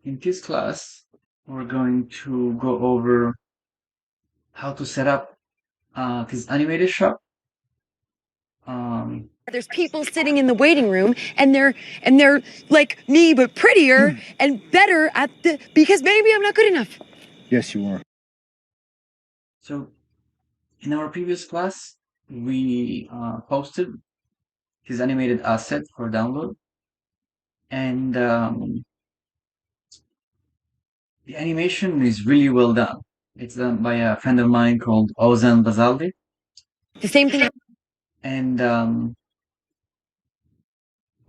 In this class, we're going to go over how to set up this animated shop. There's people sitting in the waiting room, and they're like me, but prettier and better because maybe I'm not good enough. Yes, you are. So, in our previous class, we posted his animated asset for download, and the animation is really well done. It's done by a friend of mine called Ozan Bazaldi, The same thing. and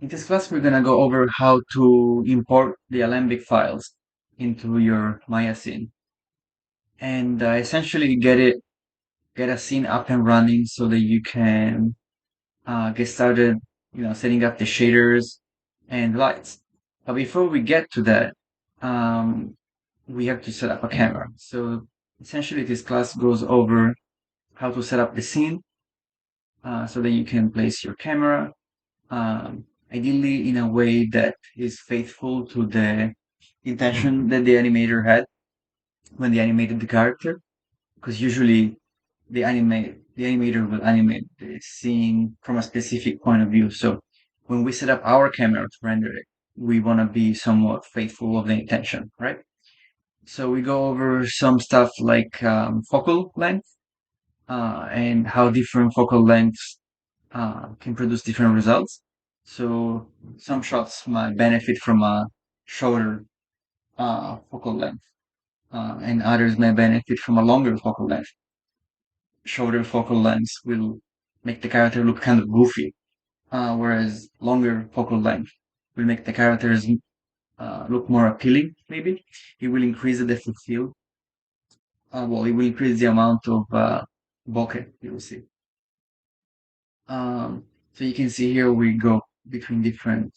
in this class, we're gonna go over how to import the Alembic files into your Maya scene, and essentially get a scene up and running so that you can get started, setting up the shaders and lights. But before we get to that, um, we have to set up a camera. So essentially, this class goes over how to set up the scene so that you can place your camera, ideally in a way that is faithful to the intention that the animator had when they animated the character. Because usually the animator will animate the scene from a specific point of view. So when we set up our camera to render it, we want to be somewhat faithful of the intention, right? So we go over some stuff like focal length and how different focal lengths can produce different results. So some shots might benefit from a shorter focal length, and others may benefit from a longer focal length. Shorter focal lengths will make the character look kind of goofy, whereas longer focal length will make the characters look more appealing, maybe. It will increase the depth of field. Well, it will increase the amount of bokeh you will see. So you can see here we go between different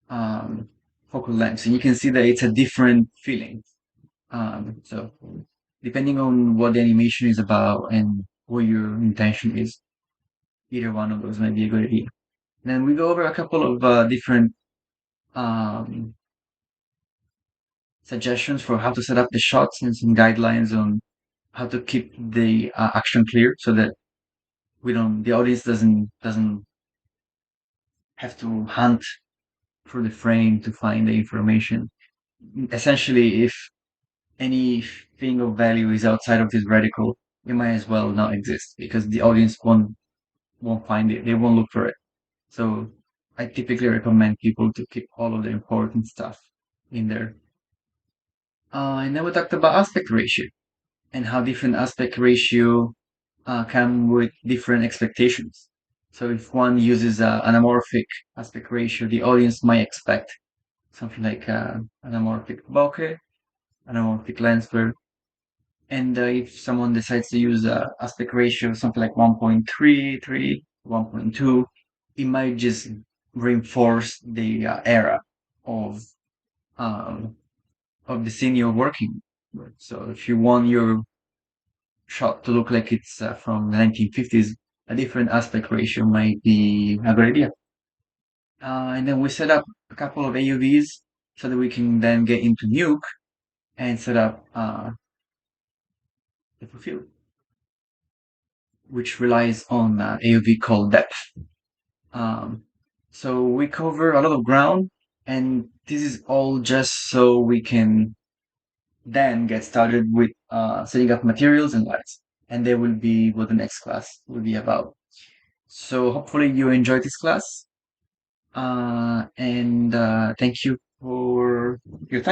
focal lengths, and you can see that it's a different feeling. So depending on what the animation is about and what your intention is, either one of those might be a good idea. Then we go over a couple of different um, suggestions for how to set up the shots and some guidelines on how to keep the action clear so that the audience doesn't have to hunt through the frame to find the information. Essentially, if anything of value is outside of this reticle, it might as well not exist because the audience won't find it. They won't look for it. So I typically recommend people to keep all of the important stuff in there. And then we talked about aspect ratio and how different aspect ratio come with different expectations. So if one uses an anamorphic aspect ratio, the audience might expect something like anamorphic bokeh, anamorphic lens flare. And if someone decides to use aspect ratio, something like 1.33, 1.2, it might just reinforce the era of um, of the scene you're working with. So if you want your shot to look like it's from the 1950s, a different aspect ratio might be a good idea. And then we set up a couple of AUVs so that we can then get into Nuke and set up the fulfill, which relies on AUV called depth. Um, so we cover a lot of ground, and this is all just so we can then get started with setting up materials and lights. And there will be what the next class will be about. So hopefully you enjoyed this class. And thank you for your time.